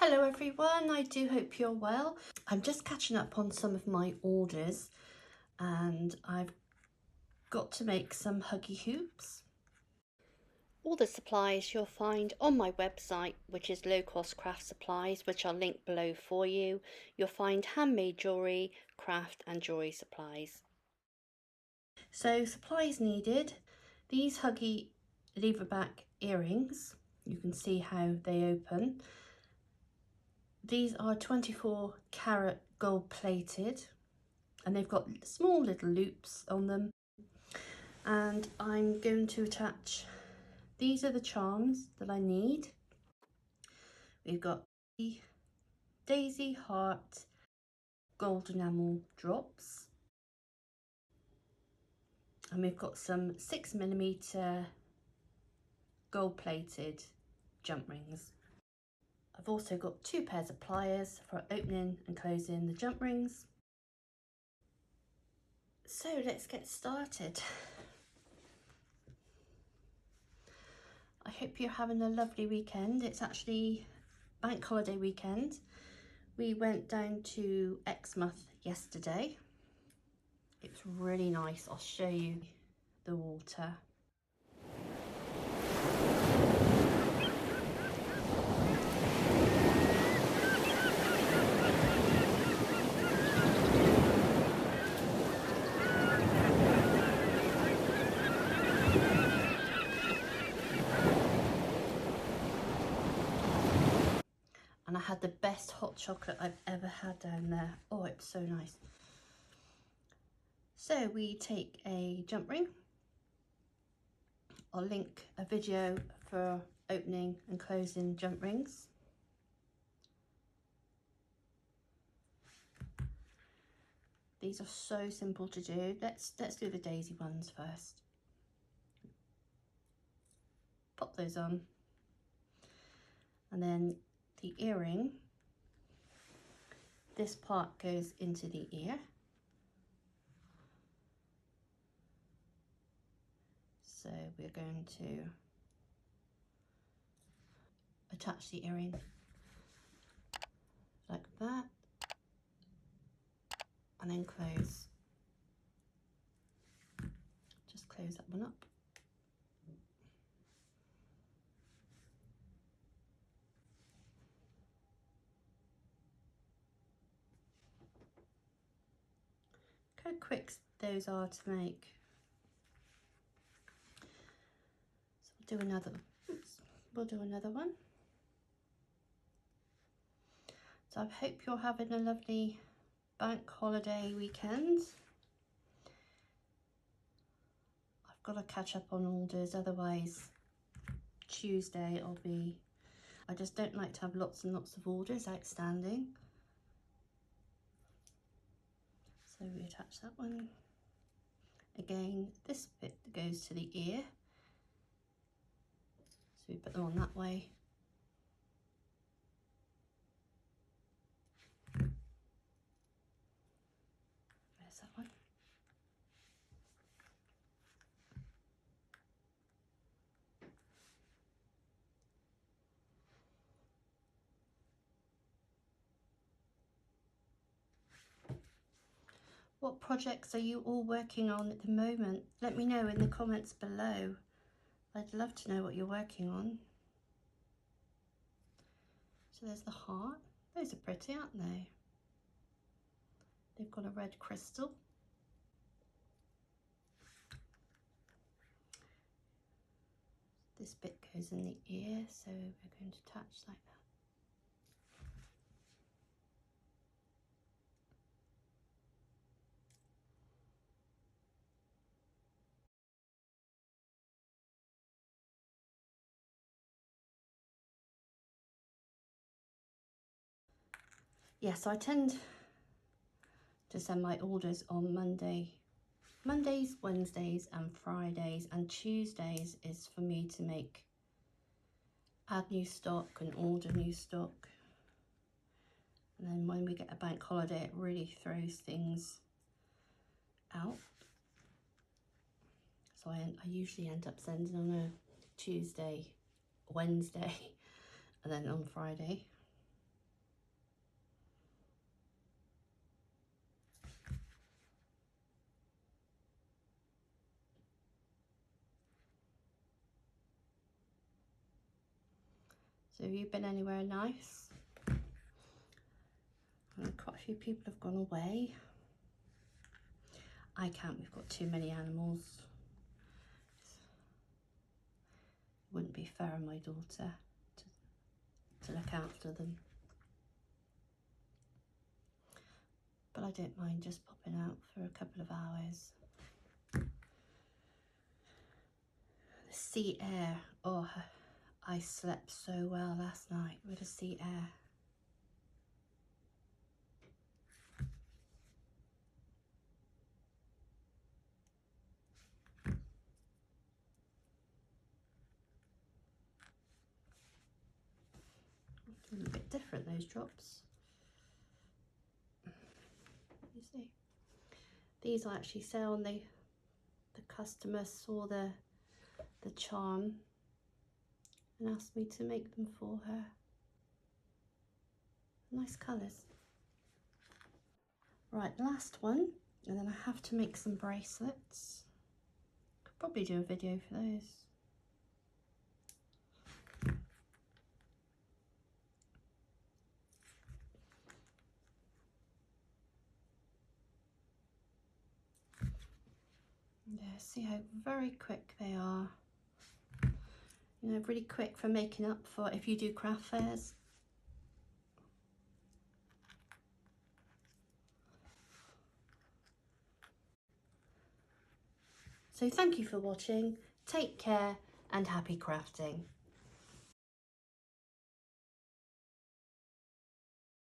Hello everyone, I do hope you're well. I'm just catching up on some of my orders and I've got to make some Huggie Hoops. All the supplies you'll find on my website, which is Low Cost Craft Supplies, which I'll link below for you. You'll find handmade jewellery, craft and jewellery supplies. So supplies needed, these Huggie leverback earrings, you can see how they open. These are 24 carat gold plated and they've got small little loops on them, and I'm going to attach, these are the charms that I need. We've got the daisy heart gold enamel drops, and we've got some 6mm gold plated jump rings. I've also got 2 pairs of pliers for opening and closing the jump rings. So let's get started. I hope you're having a lovely weekend. It's actually bank holiday weekend. We went down to Exmouth yesterday. It was really nice. I'll show you the water. And I had the best hot chocolate I've ever had down there. Oh, it's so nice. So we take a jump ring. I'll link a video for opening and closing jump rings. These are so simple to do. Let's do the daisy ones first. Pop those on. And then the earring, this part goes into the ear. So we're going to attach the earring like that, and then close. Just close that one up. Look how quick those are to make. So we'll do another one. So I hope you're having a lovely bank holiday weekend. I've got to catch up on orders, otherwise Tuesday I just don't like to have lots and lots of orders outstanding. So we attach that one. Again, this bit goes to the ear. So we put them on that way. There's that one. What projects are you all working on at the moment? Let me know in the comments below. I'd love to know what you're working on. So there's the heart. Those are pretty, aren't they? They've got a red crystal. This bit goes in the ear, so we're going to attach like that. Yeah, so I tend to send my orders on Mondays, Wednesdays and Fridays, and Tuesdays is for me to add new stock and order new stock. And then when we get a bank holiday, it really throws things out. So I usually end up sending on a Tuesday, Wednesday, and then on Friday. So have you been anywhere nice? Quite a few people have gone away. I can't, we've got too many animals. It wouldn't be fair on my daughter to look after them. But I don't mind just popping out for a couple of hours. The sea air, oh, I slept so well last night with the sea air. A little bit different, those drops. You see, these I actually sell, and the customer saw the charm and asked me to make them for her. Nice colours. Right, last one, and then I have to make some bracelets. Could probably do a video for those. Yeah, see how very quick they are. You know, really quick for making up for if you do craft fairs. So thank you for watching, take care and happy crafting.